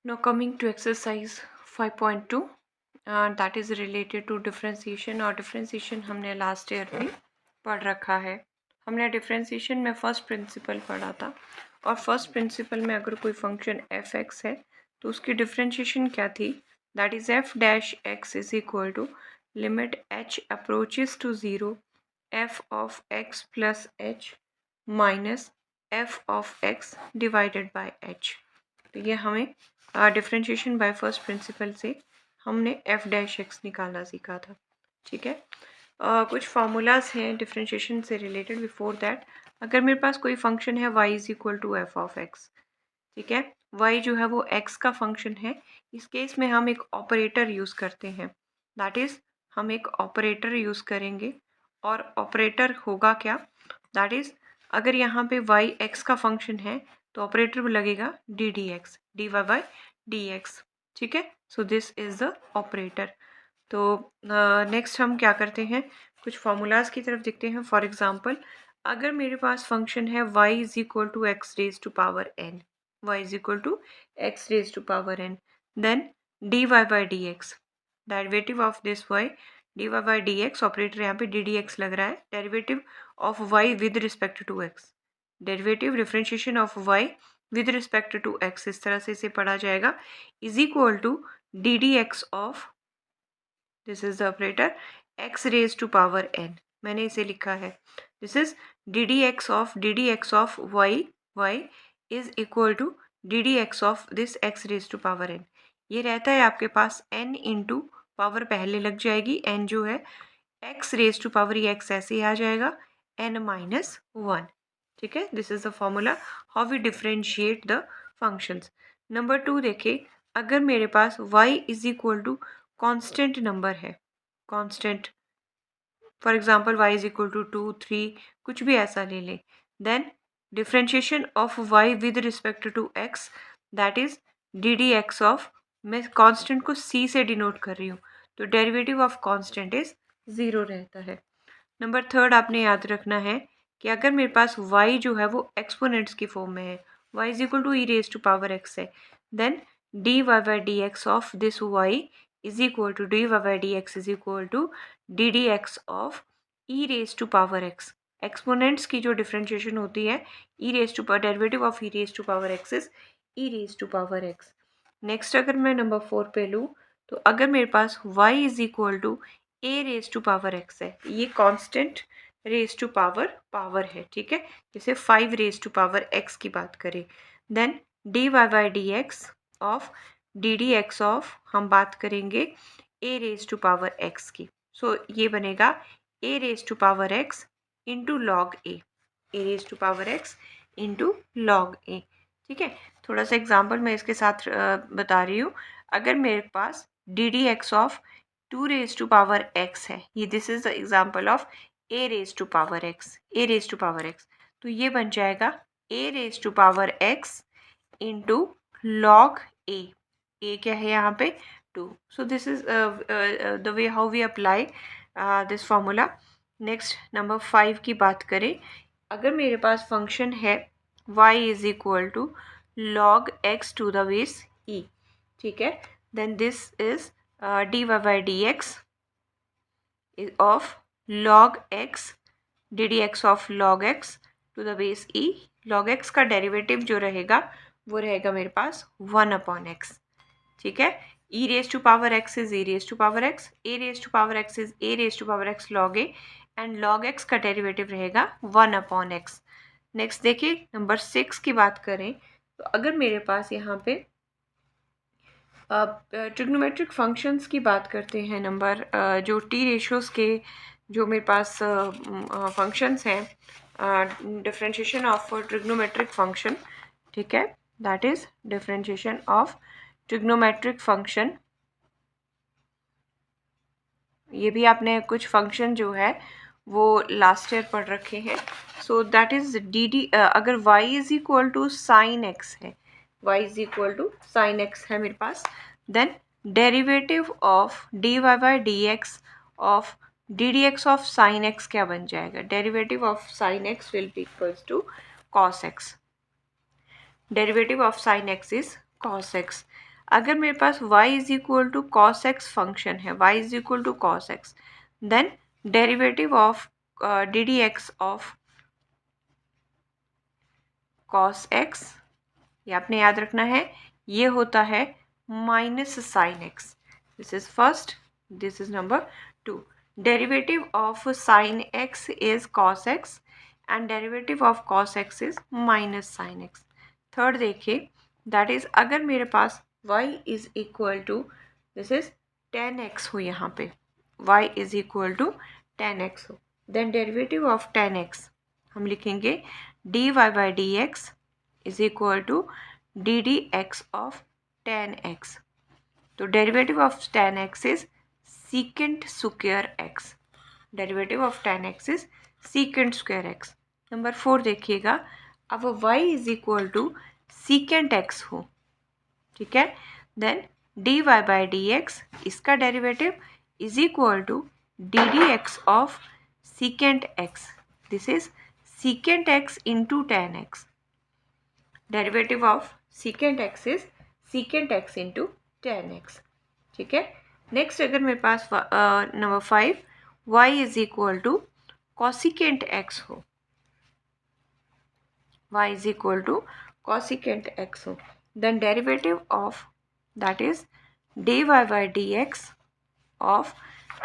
Now coming to exercise 5.2 that is related to differentiation और differentiation हमने last year भी पढ़ रखा है। हमने differentiation में first principle पढ़ा था और first principle में अगर कोई function f(x) है तो उसकी differentiation क्या थी, that is f dash x is equal to limit h approaches to 0 f of x plus h minus f of x divided by h। तो ये हमें डिफ्रेंशिएशन बाय फर्स्ट प्रिंसिपल से हमने एफ डैश एक्स निकालना सीखा था। ठीक है, कुछ फार्मूलाज हैं डिफ्रेंशिएशन से रिलेटेड। बिफोर दैट, अगर मेरे पास कोई फंक्शन है y is equal to f of x, ठीक है, y जो है वो x का फंक्शन है, इस केस में हम एक ऑपरेटर यूज़ करते हैं। दैट इज़ हम एक ऑपरेटर यूज़ करेंगे और ऑपरेटर होगा क्या, दैट इज़ अगर यहाँ पे y x का फंक्शन है तो ऑपरेटर लगेगा d D x, d Y by D x. ठीक है, so this is the operator. तो नेक्स्ट हम क्या करते हैं, कुछ फार्मूलाज की तरफ देखते हैं। फॉर एग्जांपल, अगर मेरे पास फंक्शन है y is equal to x raise to power n, y is equal to x raise to power n, then D Y by D x, derivative of this y, d Y by D x, operator यहाँ पे d D x लग रहा है, derivative of y with respect to x, derivative differentiation of y with respect to x, इस तरह से इसे पढ़ा जाएगा, is equal to D D x of, this is the operator, x raise to power n, मैंने इसे लिखा है, this is D D x of y is equal to D D x of this x raise to power n। ये रहता है आपके पास n into power पहले लग जाएगी, n जो है x रेज टू पावर ये x ऐसे ही आ जाएगा, n माइनस 1। ठीक है, this is the formula how we differentiate the functions. Number 2 देखिए, अगर मेरे पास y is equal to constant number है, constant, for example y is equal to 2 3 कुछ भी ऐसा ले लें, then differentiation of y with respect to x, that is D D x of, मैं कांस्टेंट को c से डिनोट कर रही हूँ तो डेरिवेटिव ऑफ कांस्टेंट इज 0 रहता है। नंबर 3 आपने याद रखना है कि अगर मेरे पास y जो है वो एक्सपोनेंट्स की फॉर्म में है, y is equal to E raise to power x है, then D Y by D x of this y is equal to D Y by D x is equal to D D x of E raise to power x। Exponents की जो differentiation होती है, ई raise to power, derivative of E raise to power x is E raise to power x। Next अगर मैं number 4 पे लूँ, तो अगर मेरे पास y is equal to a raise to power x है, ये कांस्टेंट रेज टू पावर है, ठीक है, जैसे 5 रेज टू पावर एक्स की बात करें, then D Y by D x of D D x of, हम बात करेंगे A raise to power X की, सो ये बनेगा A raise to power X into log A raise to power X into log A. ठीक है, थोड़ा सा एग्जाम्पल मैं इसके साथ बता रही हूँ। अगर मेरे पास d D x of 2 raise to power x है, ये this is the example of a raise to power x, तो ये बन जाएगा a raise to power x into log a क्या है यहाँ पे 2। So this is the way how we apply this formula. Next number 5 की बात करें, अगर मेरे पास फंक्शन है y is equal to log x to the base e, ठीक है, then this is d Y by D x of log x, d D x of log x to the base e, log x का derivative जो रहेगा वो रहेगा मेरे पास 1 upon x. ठीक है, ई raise to power x is E raise to power x, a raise to power x is a raise to power x log a, and log x का derivative रहेगा 1 अपॉन एक्स। नेक्स्ट देखिए number 6 की बात करें, तो अगर मेरे पास यहाँ पे ट्रिग्नोमेट्रिक फंक्शंस की बात करते हैं, नंबर जो टी रेशियोज़ के जो मेरे पास फंक्शंस हैं, डिफरेंशिएशन ऑफ ट्रिग्नोमेट्रिक फंक्शन, ठीक है, that is differentiation of trigonometric function. ये भी आपने कुछ फंक्शन जो है वो लास्ट ईयर पढ़ रखे हैं। So that is d d, अगर y is equal to sine x है, y is equal to sine x है मेरे पास, then derivative of d Y by D x of D D x of sine x क्या बन जाएगा, derivative of sine x will be equals to cos x, derivative of sine x is cos x. अगर मेरे पास y is equal to cos x function है, y is equal to cos x, then derivative of D D x of cos x, ये आपने याद रखना है, ये होता है minus sine x. This is first, this is number 2. Derivative of sine x is cos x and derivative of cos x is minus sine x. Third देखिए, that is अगर मेरे पास y is equal to this is 10x हो, यहाँ पे y is equal to 10x हो, then derivative of 10x हम लिखेंगे dy by D x is equal to D D x of 10x. तो derivative of 10x is secant square x. Derivative of 10x is secant square x. Number 4 देखिएगा, अब y is equal to secant x हो, ठीक है, then dy by D x इसका derivative is equal to D D x of secant x. This is secant x into 10x. Derivative of secant x is secant x into 10x, ठीक है. Next अगर मेरे पास number 5 y is equal to cosecant x हो, y is equal to cosecant x हो, then derivative of that is dy by D x of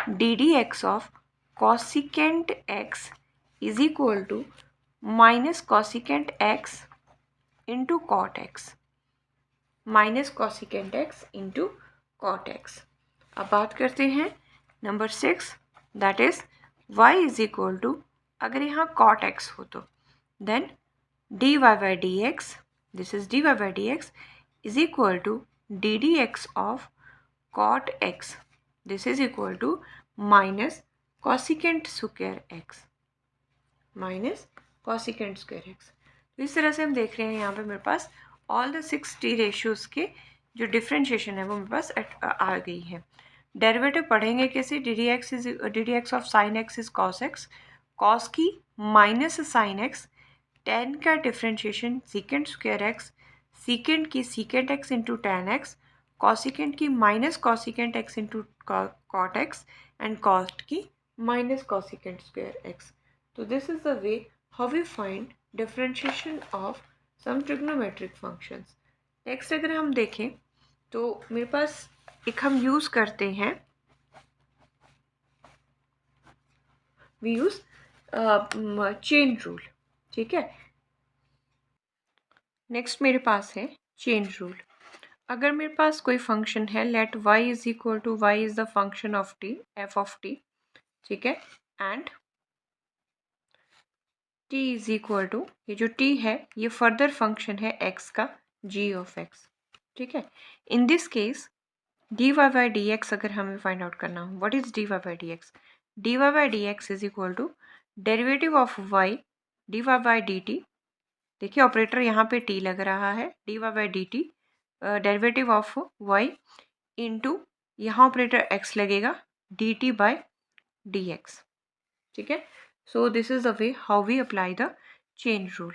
D D x of cosecant x is equal to minus cosecant x into cot x, minus cosecant x into cot x. अब बात करते हैं number 6, that is y is equal to, अगर यहाँ cot x हो तो then dy by D x, this is dy by D x is equal to D D x of cot x. This is equal to minus cosecant square x, minus cosecant square x. तो इस तरह से हम देख रहे हैं यहाँ पे मेरे पास ऑल द 6 टी रेशियोज़ के जो डिफ्रेंशिएशन है वो मेरे पास आ गई है. डेरिवेटिव पढ़ेंगे कैसे, d D x of sine x is cos x, cos की माइनस साइन एक्स, टेन का differentiation secant square x, secant की secant x into tan x, cosecant की minus cosecant x into cot x, and cot की minus cosecant square x. तो this is the way how we find differentiation of some trigonometric functions. Next अगर हम देखें तो मेरे पास एक हम यूज़ करते हैं, वी यूज़ चेन रूल, ठीक है. नेक्स्ट मेरे पास है चेन रूल. अगर मेरे पास कोई फंक्शन है, let y is equal to y is the function of t, f of t, ठीक है, and t is equal to, ये जो t है ये फर्दर फंक्शन है x का, g ऑफ x, ठीक है. In this case dy by D x अगर हमें फाइंड आउट करना हो, what is dy by D x, dy by D x is equal to derivative of y dy by d t. देखिए operator यहाँ पे t लग रहा है, dy by d t derivative of y into यहाँ operator x लगेगा dt by D x, ठीक है. So this is the way how we apply the chain rule.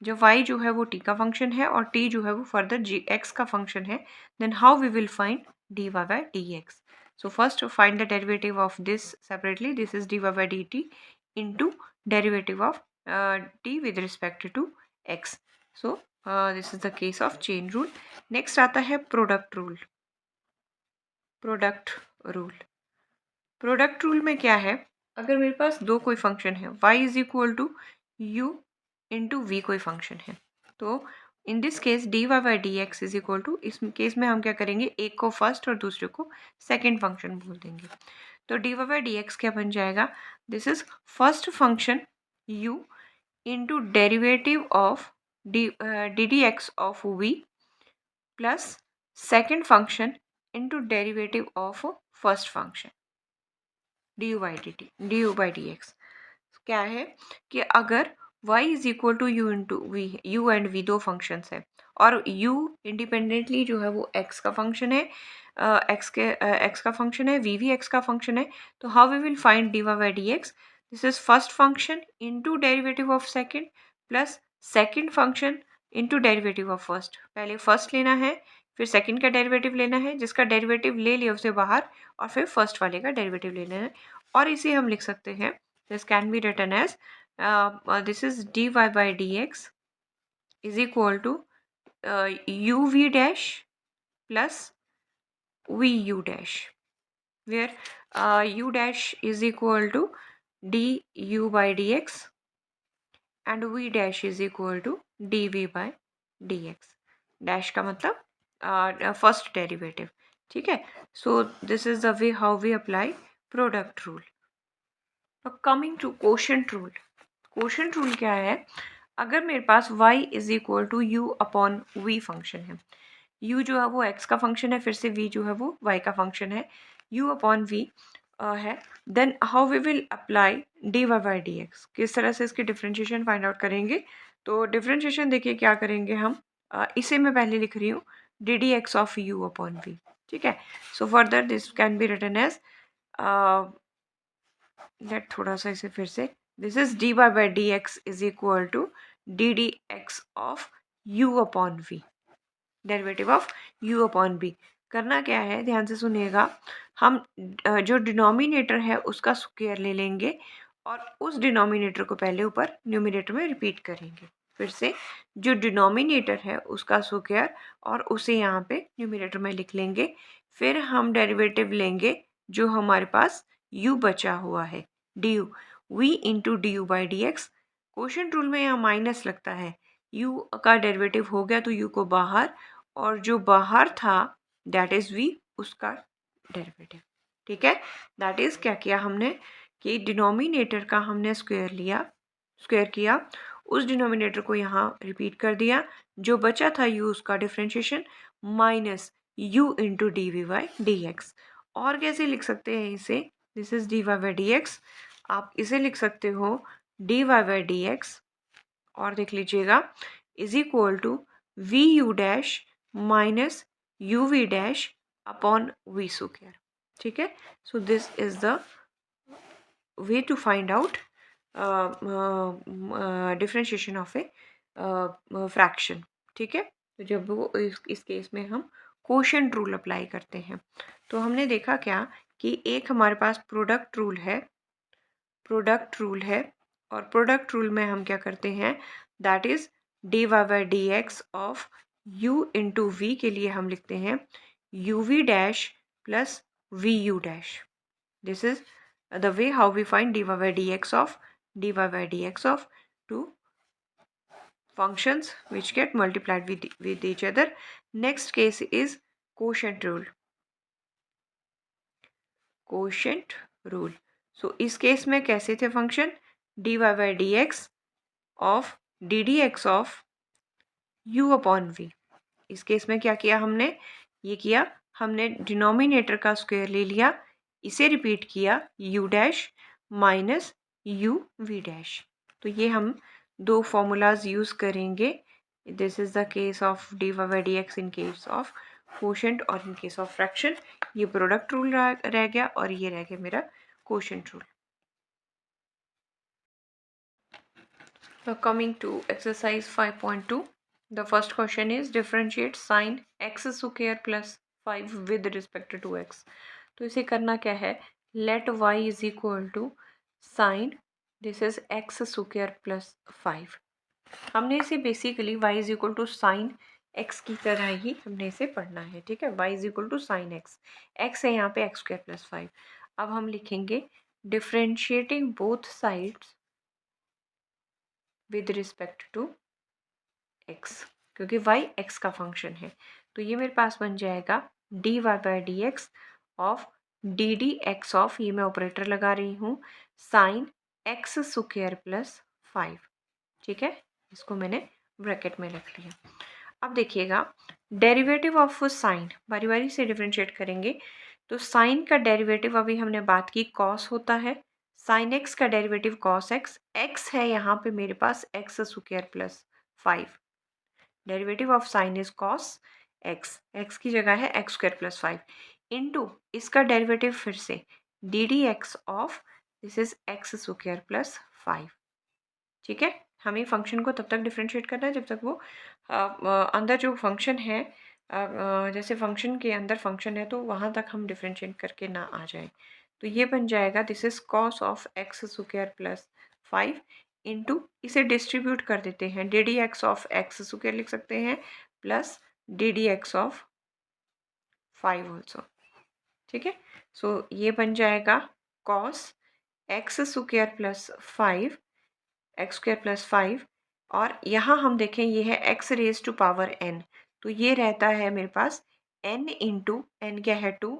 जब y जो है वो t का फंक्शन है और t जो है वो फर्दर g x का फंक्शन है, then how we will find dy by dx. So first find the derivative of this separately. This is dy by dt into derivative of t with respect to x. So this is the case of chain rule. Next आता है product rule. Product rule. Product rule में क्या है, अगर मेरे पास दो कोई function है, y is equal to u into v कोई फंक्शन है, तो in this case dy by D x is equal to, इस केस में हम क्या करेंगे, एक को फर्स्ट और दूसरे को सेकेंड फंक्शन बोल देंगे. तो dy बाई डी एक्स क्या बन जाएगा, this is first function u into derivative of D D x of v plus second function into derivative of first function d by D x. क्या है कि अगर y is equal to u into v, u and v दो functions है और u independently जो है वो x का फंक्शन है, x का फंक्शन है, v भी x का फंक्शन है, तो how we will find dy by D x, this is first function into derivative of second plus second function into derivative of first. पहले फर्स्ट लेना है फिर सेकंड का डेरिवेटिव लेना है, जिसका डेरिवेटिव ले लिया उसे बाहर, और फिर फर्स्ट वाले का डेरिवेटिव लेना है। और इसे हम लिख सकते हैं, this can be written as this is dy by dx is equal to u v dash plus v u dash, where u dash is equal to du by dx and v dash is equal to dv by dx। Dash का मतलब first derivative, ठीक है। So this is the way how we apply product rule. Coming to quotient rule. Quotient rule क्या है? अगर मेरे पास y is equal to u upon v function है, u जो है वो x का फंक्शन है, फिर से v जो है वो y का फंक्शन है, u अपॉन v है, then how we will apply d Y by D x. किस तरह से इसकी डिफ्रेंशिएशन फाइंड आउट करेंगे? तो डिफ्रेंशिएशन देखिए क्या करेंगे हम, इसे मैं पहले लिख रही हूँ d D x of u upon v, ठीक है। So further this can be written as, let थोड़ा सा इसे फिर से, this is d Y by D x is equal to D D x of u upon v, derivative of u upon b। करना क्या है, ध्यान से सुनिएगा, हम जो डिनोमिनेटर है उसका स्क्वायर ले लेंगे और उस डिनोमिनेटर को पहले ऊपर न्यूमरेटर में रिपीट करेंगे। फिर से जो डिनोमिनेटर है उसका स्क्वायर और उसे यहाँ पे न्यूमरेटर में लिख लेंगे। फिर हम डेरिवेटिव लेंगे जो हमारे पास u बचा हुआ है, du, v into D you by D x. Quotient rule में यहाँ माइनस लगता है, u का डेरिवेटिव हो गया तो u को बाहर, और जो बाहर था दैट इज v, उसका डेरिवेटिव, ठीक है। दैट इज क्या किया हमने कि डिनोमिनेटर का हमने स्क्वायर किया, उस डिनोमिनेटर को यहाँ रिपीट कर दिया, जो बचा था u उसका differentiation minus u into d v by D x. और कैसे लिख सकते हैं इसे, this is d Y by D x, आप इसे लिख सकते हो d Y by D x, और देख लीजिएगा, is equal to v u dash minus u v dash upon v square, ठीक है। So this is the way to find out differentiation of a fraction, ठीक है। तो जब वो इस केस में हम कोशेंट रूल अप्लाई करते हैं, तो हमने देखा क्या कि एक हमारे पास प्रोडक्ट रूल है, और प्रोडक्ट रूल में हम क्या करते हैं, that is d Y by D x of u into v के लिए हम लिखते हैं u v dash plus v u dash. This is the way how we find dy by dx of two functions which get multiplied with each other. Next case is quotient rule. So इस case में कैसे थे function, dy by dx of ddx of u upon v। इस case में क्या किया हमने, ये किया हमने डिनोमिनेटर का स्क्वायर ले लिया, इसे रिपीट किया u dash minus u v dash. तो ये हम दो फॉर्मूलाज यूज़ करेंगे। This is the case of d Y by D x in case of quotient, और इन केस ऑफ फ्रैक्शन ये प्रोडक्ट रूल रह गया, और ये रह गया मेरा quotient rule. Now coming to exercise 5.2, the first question is differentiate sin x square plus 5 with respect to x। तो इसे करना क्या है, let y is equal to sin this is x square plus 5। हमने इसे basically y is equal to sin x की तरह ही हमने इसे पढ़ना है, ठीक है। y is equal to sin x, x है यहाँ पे x square plus 5। अब हम लिखेंगे differentiating both sides with respect to x, क्योंकि y x का फंक्शन है। तो ये मेरे पास बन जाएगा dy by D x of D D x of, ये मैं ऑपरेटर लगा रही हूँ, साइन x स्क्वायर प्लस 5, ठीक है। इसको मैंने ब्रैकेट में रख लिया। अब देखिएगा डेरिवेटिव ऑफ साइन, बारी बारी से डिफ्रेंशिएट करेंगे। तो साइन का डेरिवेटिव अभी हमने बात की कॉस होता है, साइन एक्स का डेरिवेटिव कॉस एक्स, एक्स है यहाँ पे मेरे पास x square plus 5, derivative of sine is cos x, x की जगह है एक्स स्क्वायर प्लस 5 इंटू इसका डेरिवेटिव फिर से d D x of this is x square plus 5, ठीक है। हमें फंक्शन को तब तक डिफ्रेंशिएट करना है जब तक वो अंदर जो फंक्शन है जैसे फंक्शन के अंदर फंक्शन है तो वहाँ तक हम डिफ्रेंशिएट करके ना आ जाए। तो ये बन जाएगा this is cos of x square plus 5 into, इसे डिस्ट्रीब्यूट कर देते हैं, d D x of x square लिख सकते हैं plus d D x of 5 also. ठीक है, सो ये बन जाएगा cos x square plus 5, x square plus 5, और यहाँ हम देखें ये है x raise to power n, तो ये रहता है मेरे पास n इंटू, n क्या है 2,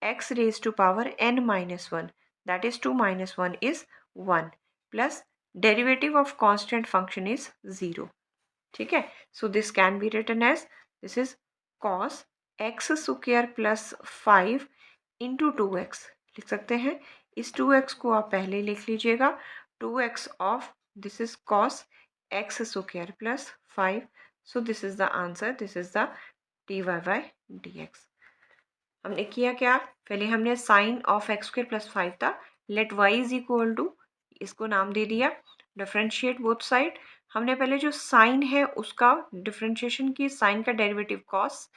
x raise to power n minus 1, that is 2 minus 1 is 1, plus derivative of constant function is 0। ठीक है, so this can be written as this is cos x square plus 5 into 2x लिख सकते हैं। इस 2x को आप पहले लिख लीजिएगा, 2x of this is cos x square plus 5, so this is the answer, this is the d Y by D x. हमने किया क्या, पहले हमने sine of x square plus 5 था, let y is equal to, इसको नाम दे दिया, differentiate both side. हमने पहले जो साइन है उसका डिफ्रेंशिएशन की, साइन का derivative cos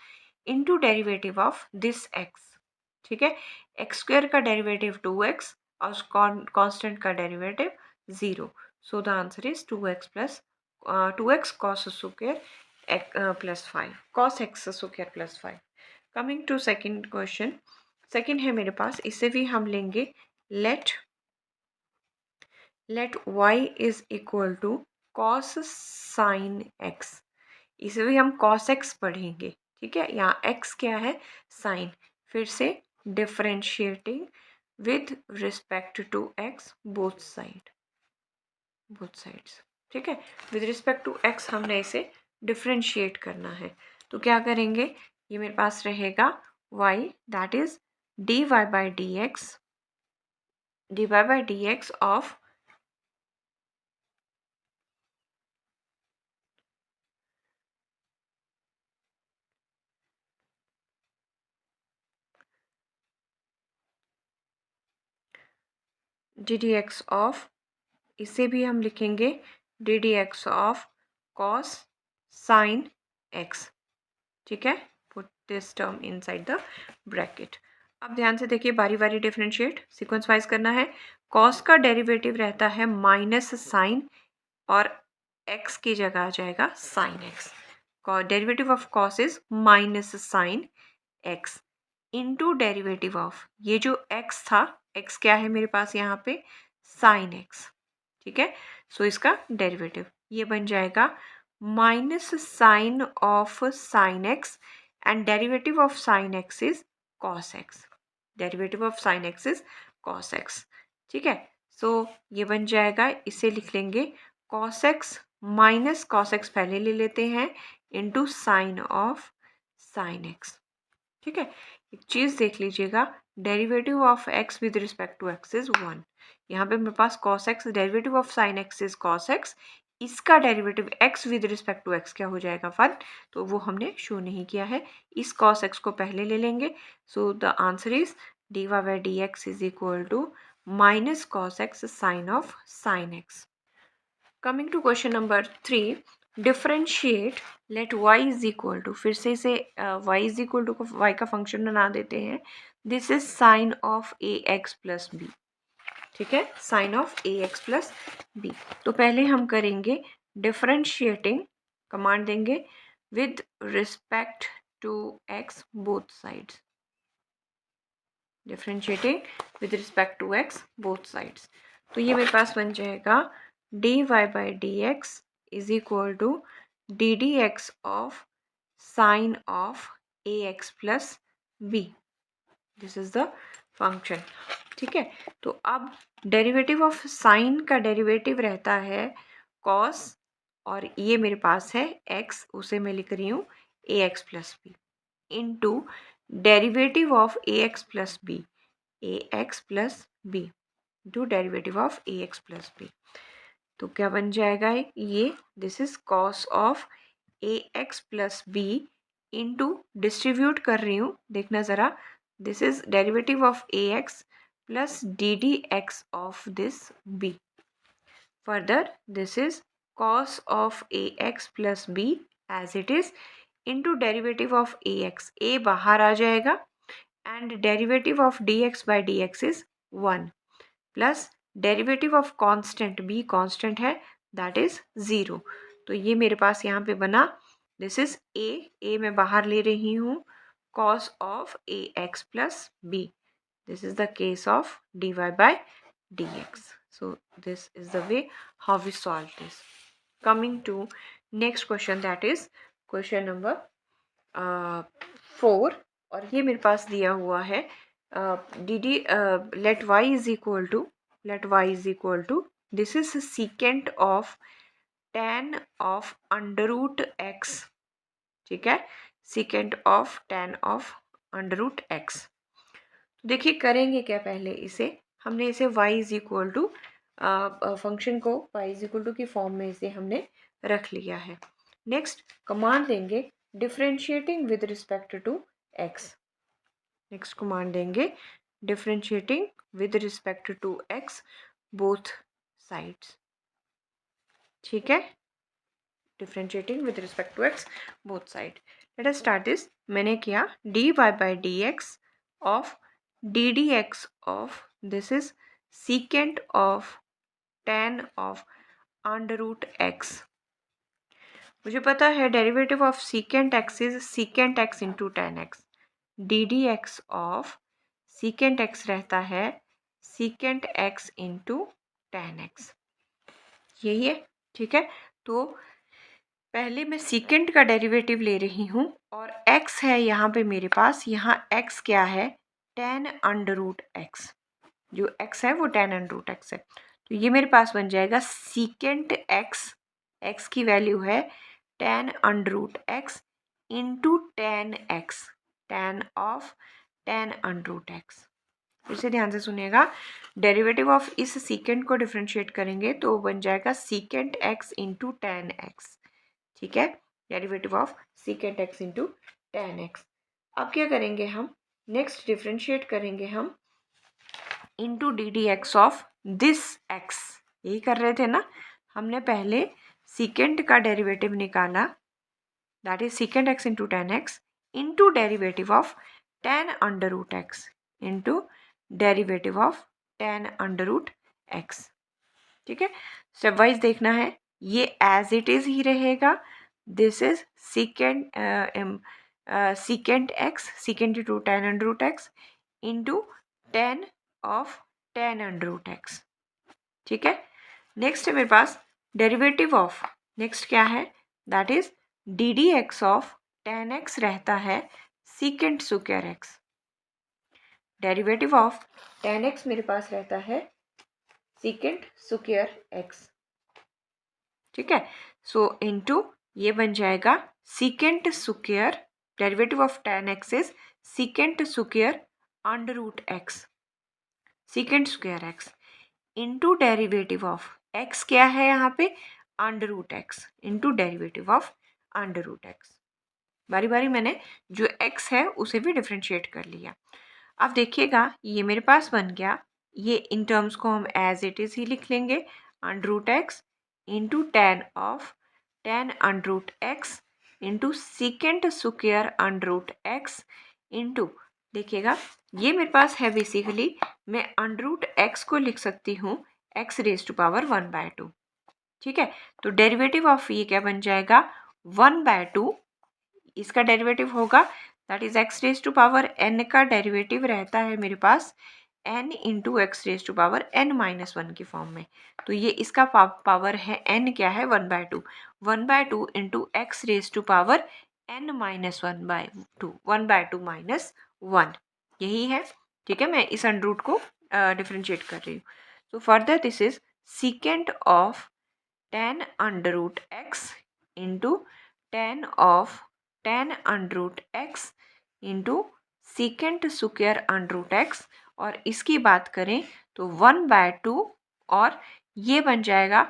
into derivative of this x. ठीक है, एक्स स्क्वायर का डेरिवेटिव 2x और कांस्टेंट का derivative 0, so the answer is 2x plus 2x cos square plus 5, cos x square plus 5। Coming to second question, second है मेरे पास, इसे भी हम लेंगे let y is equal to cos sine x, इसे भी हम cos x पढ़ेंगे। ठीक है, यहाँ x क्या है, साइन, फिर से differentiating with respect to x both sides. ठीक है, विद रिस्पेक्ट टू x हमने इसे डिफरेंशिएट करना है, तो क्या करेंगे, ये मेरे पास रहेगा y, that is dy by D x of D D x of, इसे भी हम लिखेंगे D D x of cos sine x. ठीक है, put this term inside the bracket. अब ध्यान से देखिए, बारी बारी डिफरेंशिएट सीक्वेंस वाइज करना है। कॉस का डेरिवेटिव रहता है माइनस साइन, और एक्स की जगह आ जाएगा sine x. Derivative of cos is minus sine x into derivative of, ये जो एक्स था, एक्स क्या है मेरे पास यहाँ पे, साइन एक्स। ठीक है, सो इसका डेरिवेटिव ये बन जाएगा minus sine of sine x, and derivative of sine x is cos x, derivative of sine x is cos x. ठीक है, सो ये बन जाएगा, इसे लिख लेंगे cos x minus cos x पहले ले लेते हैं into sine of sine x. ठीक है, एक चीज़ देख लीजिएगा, derivative of x with respect to x is 1, यहाँ पे मेरे पास cos x, derivative of sine x is cos x, इसका derivative x with respect to x क्या हो जाएगा 1, तो वो हमने शो नहीं किया है, इस कॉस एक्स को पहले ले लेंगे, so the answer is d Y by D x is equal to minus cos x sine of sine x. Coming to question number 3, differentiate let y is equal to, फिर से इसे y is equal to को y का function बना देते हैं, this is sine of a x plus b. ठीक है, sine of a x plus b, तो पहले हम करेंगे डिफरेंशिएटिंग, कमांड देंगे with respect to x both sides, differentiating with respect to x both sides, तो ये मेरे पास बन जाएगा d Y by D x is equal to D D x of sine of a x plus b, this is the function. ठीक है, तो अब डेरिवेटिव ऑफ साइन का डेरिवेटिव रहता है कॉस, और ये मेरे पास है x, उसे मैं लिख रही हूँ a x plus b into derivative of a x plus b, a x plus b into derivative of a x plus b, तो क्या बन जाएगा ये, this is cos of a x plus b into, distribute कर रही हूँ, देखना ज़रा, this is derivative of a x plus d D x of this b, further this is cos of ax plus b as it is into derivative of a x, a बाहर आ जाएगा, and derivative of d x by D x is 1 plus derivative of constant, b constant है, that is 0। तो ये मेरे पास यहाँ पे बना, दिस इज ए मैं बाहर ले रही हूँ, cos of ax plus b. This is the case of dy by dx. So this is the way how we solve this. Coming to next question, that is question number 4, और ये मेरे पास दिया हुआ है dd let y is equal to this is secant of tan of under root x, ठीक है, secant of tan of under root x. तो देखिए करेंगे क्या, पहले इसे हमने इसे y is equal to function को y इज इक्वल टू की फॉर्म में इसे हमने रख लिया है। नेक्स्ट कमांड देंगे differentiating with respect to x। Next command देंगे differentiating with respect to x both sides, ठीक है, differentiating with respect to x both side. Let us start this. मैंने किया dy by dx of ddx of this is secant of tan of under root x। मुझे पता है derivative of secant x is secant x into tan x, ddx of secant x रहता है secant x into tan x, यही है, ठीक है। तो पहले मैं सीकेंट का डेरिवेटिव ले रही हूँ और x है यहाँ पे मेरे पास, यहाँ x क्या है, tan अंडर रूट x, जो x है वो tan अंडर रूट x है। तो ये मेरे पास बन जाएगा सीकेंट x की वैल्यू है tan under root x into tan x, tan of tan under root x। इसे ध्यान से सुनिएगा, डेरिवेटिव ऑफ इस सीकेंट को डिफ्रेंशिएट करेंगे तो बन जाएगा secant x into tan x, ठीक है, derivative of secant x into tan x। अब क्या करेंगे हम, नेक्स्ट डिफ्रेंशिएट करेंगे हम into D D x of this x, यही कर रहे थे ना, हमने पहले सीकेंट का डेरिवेटिव निकाला, that is secant x into tan x into derivative of tan under root x into derivative of tan under root x, ठीक है। स्टेप वाइज देखना है, ये एज इट इज ही रहेगा, this is secant x, secant into tan under root x into tan of tan under root x, ठीक है। Next है मेरे पास डेरिवेटिव ऑफ, नेक्स्ट क्या है, that is D D x of tan x रहता है secant square x, derivative of tan x मेरे पास रहता है सीकेंट स्क्वायर x, ठीक है। सो इनटू ये बन जाएगा secant square, derivative of tan x is secant square under root x, secant square x into derivative of x क्या है यहाँ पे, under root x into derivative of under root x। बारी बारी मैंने जो x है उसे भी डिफ्रेंशिएट कर लिया। अब देखिएगा ये मेरे पास बन गया, ये इन टर्म्स को हम एज इट इज ही लिख लेंगे, under root x into tan of tan under root x into secant square under root x into, देखिएगा ये मेरे पास है बेसिकली, मैं अंडर रूट एक्स को लिख सकती हूँ x रेज टू पावर 1/2, ठीक है। तो डेरिवेटिव ऑफ ये क्या बन जाएगा, 1/2, इसका डेरिवेटिव होगा that is x raise to power n का डेरिवेटिव रहता है मेरे पास n into x raise to power n-1 की फॉर्म में। तो ये इसका पावर है n क्या है, 1/2, 1/2 into x raise to power n-1/2, 1/2 minus 1, यही है, ठीक है। मैं इस अंडर रूट को डिफ्रेंशिएट कर रही हूँ। So further this is secant of tan under root x into tan of tan under root x into secant square under root x, और इसकी बात करें तो 1/2, और ये बन जाएगा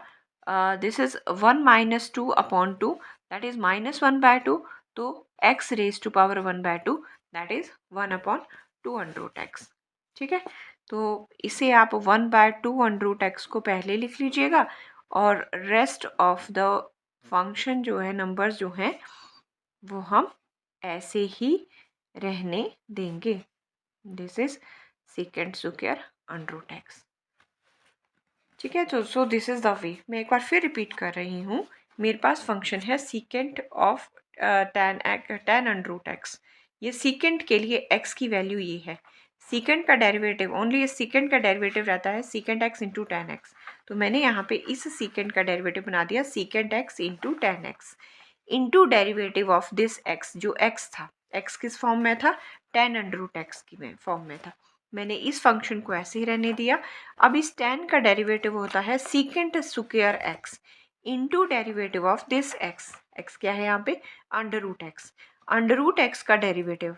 this is 1 minus 2 upon 2, that is minus 1/2, तो x raise to power 1/2 that is 1/2 under root x, ठीक है। तो इसे आप 1/2 अंडर रूट एक्स को पहले लिख लीजिएगा, और रेस्ट ऑफ द फंक्शन जो है, नंबर्स जो हैं वो हम ऐसे ही रहने देंगे। This is secant square under root x. ठीक है, तो so this is the way. मैं एक बार फिर रिपीट कर रही हूँ। मेरे पास फंक्शन है secant of tan under root x. ये सीकेंट के लिए एक्स की वैल्यू ये है। सीकेंट का डेरिवेटिव ओनली ये सीकेंट का डेरिवेटिव रहता है secant x into tan x. तो मैंने यहाँ पे इस सीकेंट का डेरिवेटिव बना दिया secant x into tan x into derivative of this x, जो एक्स था, एक्स किस फॉर्म में था, टेन अंडर रूट एक्स की में फॉर्म में था। मैंने इस फंक्शन को ऐसे ही रहने दिया। अब इस टेन का डेरिवेटिव होता है secant square x into derivative of this x. X क्या है यहाँ पे, under root x. Under root x का डेरिवेटिव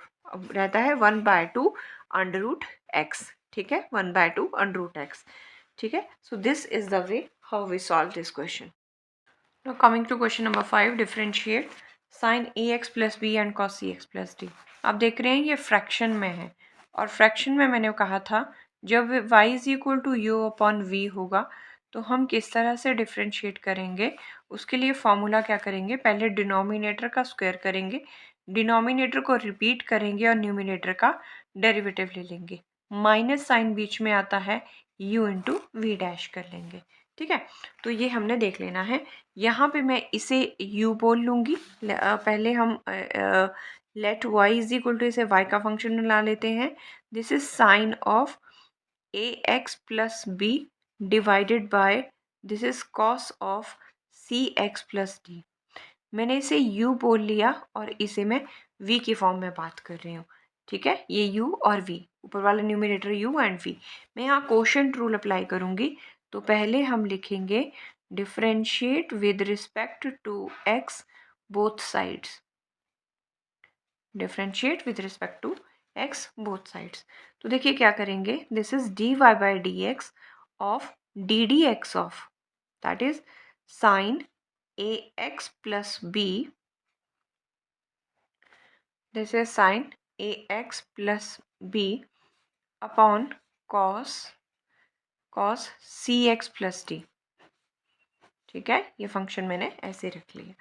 रहता है 1/2 अंडर रूट एक्स। ठीक है, 1/2 अंडर रूट एक्स। ठीक है, so this is the way how we solve this question. Now coming to question number 5, differentiate sin ax plus b and cos cx plus d। आप देख रहे हैं ये fraction में है, और फ्रैक्शन में मैंने कहा था जब y is equal to u upon v होगा तो हम किस तरह से डिफ्रेंशिएट करेंगे। उसके लिए फॉर्मूला क्या करेंगे, पहले डिनोमिनेटर का स्क्वायर करेंगे, डिनोमिनेटर को रिपीट करेंगे और न्यूमिनेटर का डेरिवेटिव ले लेंगे। माइनस साइन बीच में आता है, u इंटू वी डैश कर लेंगे। ठीक है, तो ये हमने देख लेना है। यहाँ पे मैं इसे u बोल लूँगी। पहले हम let y is equal to इसे y का फंक्शन बना लेते हैं। This is sine of a x plus b divided by this is cos of c x plus d. मैंने इसे u बोल लिया और इसे मैं v की फॉर्म में बात कर रही हूँ। ठीक है, ये u और v, ऊपर वाला न्यूमरेटर u एंड v। मैं यहाँ कोशेंट रूल अप्लाई करूँगी। तो पहले हम लिखेंगे differentiate with respect to x both sides. Differentiate with respect to x both sides. तो देखिए क्या करेंगे, this is dy by D x of D D x of that is sine a x plus b. This is sine a x plus b upon cos c x plus d. ठीक है, ये function मैंने ऐसे रख लिया।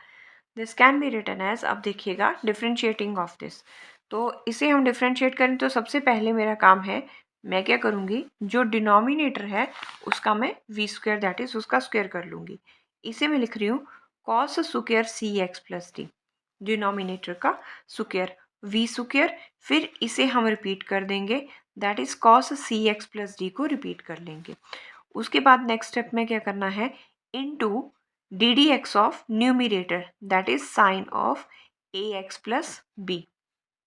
This can be written as, अब देखिएगा differentiating of this. तो इसे हम डिफ्रेंशिएट करें तो सबसे पहले मेरा काम है, मैं क्या करूँगी, जो डिनोमिनेटर है उसका मैं वी स्क्वायर दैट इज उसका स्क्वायर कर लूँगी। इसे मैं लिख रही हूँ cos square c x plus d, denominator का स्क्वायर वी स्क्वायर, फिर इसे हम रिपीट कर देंगे that is cos c x plus d को रिपीट कर लेंगे। उसके बाद नेक्स्ट स्टेप में क्या करना है, into d D x of numerator that is sine of a x plus b.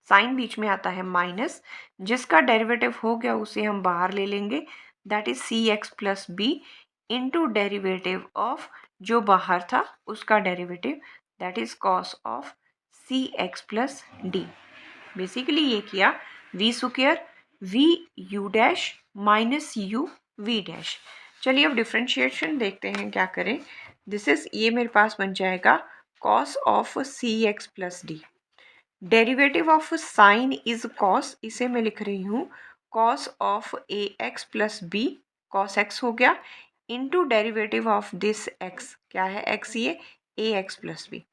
Sine बीच में आता है माइनस, जिसका डेरिवेटिव हो गया उसे हम बाहर ले लेंगे that is c x plus b into derivative of जो बाहर था उसका derivative that is cos of c x plus d. Basically ये किया v square v u dash minus u v dash. चलिए अब डिफ्रेंशिएशन देखते हैं क्या करें। दिस इज, ये मेरे पास बन जाएगा cos of c x plus d. Derivative of sine is cos, इसे मैं लिख रही हूँ cos of a x plus b, cos x हो गया, into derivative of this x, क्या है एक्स, ये a x plus b,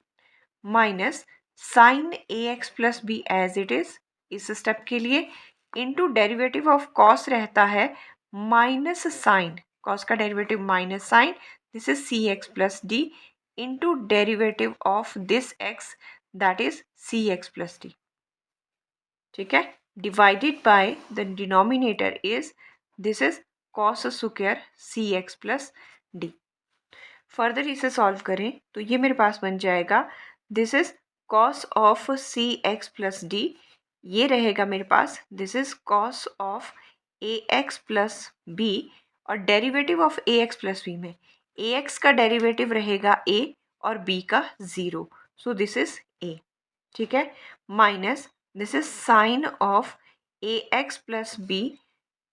minus sine a x plus b as it is इस स्टेप के लिए, इंटू डेरिवेटिव ऑफ कॉस रहता है माइनस साइन, कॉस का derivative minus sine, this is c x plus d into derivative of this x that is c x plus d. ठीक है, divided by the denominator is this is cos square c x plus d. Further इसे solve करें तो ये मेरे पास बन जाएगा this is cos of c x plus d, ये रहेगा मेरे पास this is cos of a x plus b, और derivative of a x plus b में ए एक्स का डेरिवेटिव रहेगा ए और बी का zero, so this is a. ठीक है, minus this is sine of a x plus b,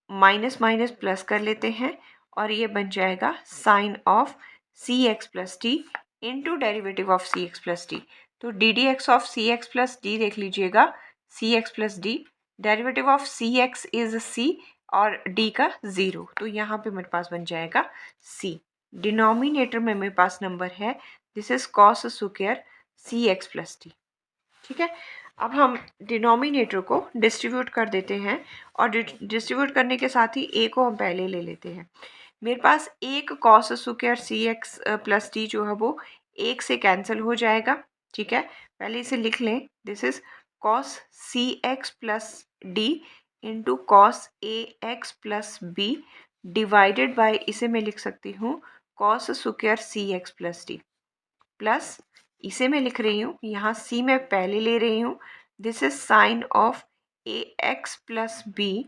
minus minus plus कर लेते हैं और ये बन जाएगा sine of c x plus d into derivative of c x plus d. तो d D x of c x plus d देख लीजिएगा, c x plus d, derivative of c x is c और d का zero, तो यहाँ पे मेरे पास बन जाएगा सी। डिनोमिनेटर में मेरे पास नंबर है this is cos square c x plus d. ठीक है। अब हम डिनोमिनेटर को डिस्ट्रीब्यूट कर देते हैं और डिस्ट्रीब्यूट करने के साथ ही ए को हम पहले ले लेते हैं। मेरे पास एक cos square c x plus d जो है वो एक से कैंसिल हो जाएगा। ठीक है, पहले इसे लिख लें। This is cos c x plus d into cos a x plus b divided by, इसे मैं लिख सकती हूँ cos square c x plus d, plus इसे मैं लिख रही हूँ, यहाँ सी मैं पहले ले रही हूँ, this is sine of a x plus b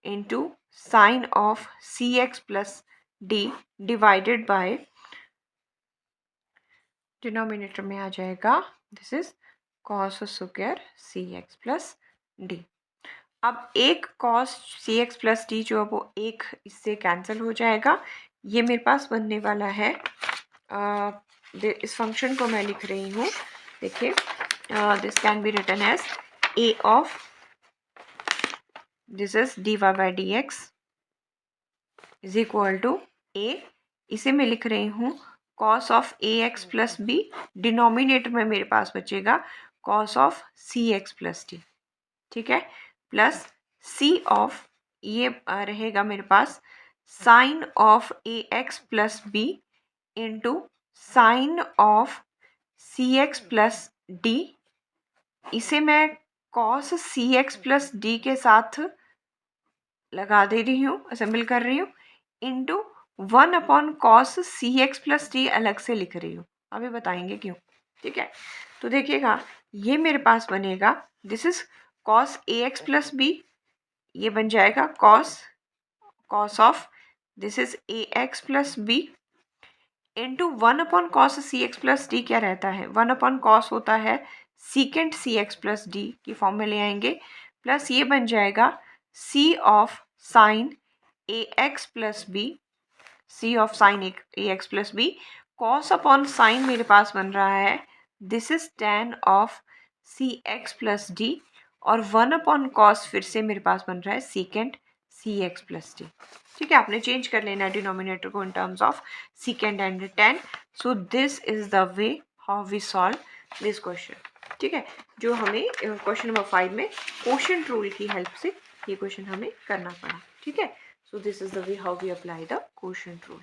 into sine of c x plus d divided by, denominator में आ जाएगा this is cos square c x plus d. अब एक cos c x plus d जो है वो एक इससे कैंसिल हो जाएगा। ये मेरे पास बनने वाला है, इस फंक्शन को मैं लिख रही हूँ, देखिए, this can be written as a of, this is d Y by D x is equal to a, इसे मैं लिख रही हूँ cos of a x plus b, denominator में मेरे पास बचेगा cos of c x plus d. ठीक है, प्लस सी ऑफ, ये रहेगा मेरे पास sine of a x plus b into sine of c x plus d, इसे मैं cos c x plus D के साथ लगा दे रही हूँ, असेंबल कर रही हूँ, into 1 cos c x plus D अलग से लिख रही हूँ। अभी बताएंगे क्यों। ठीक है, तो देखिएगा ये मेरे पास बनेगा, this is cos a x plus b, ये बन जाएगा cos of, this is a x plus b into 1 cos c x plus d क्या रहता है, 1 कॉस होता है secant c x plus d की फॉर्म में ले आएंगे, प्लस ये बन जाएगा c of sine a x plus b, c of sine a x plus b, cos upon sine मेरे पास बन रहा है this is tan of c x plus d, और 1 कॉस फिर से मेरे पास बन रहा है secant c x plus d. ठीक है, आपने चेंज कर लेना है डिनोमिनेटर को in terms of secant and tan. So this is the way how we solve this question. ठीक है, जो हमें क्वेश्चन नंबर 5 में क्वोशिएंट रूल की हेल्प से ये क्वेश्चन हमें करना पड़ा। ठीक है, so this is the way how we apply the quotient rule.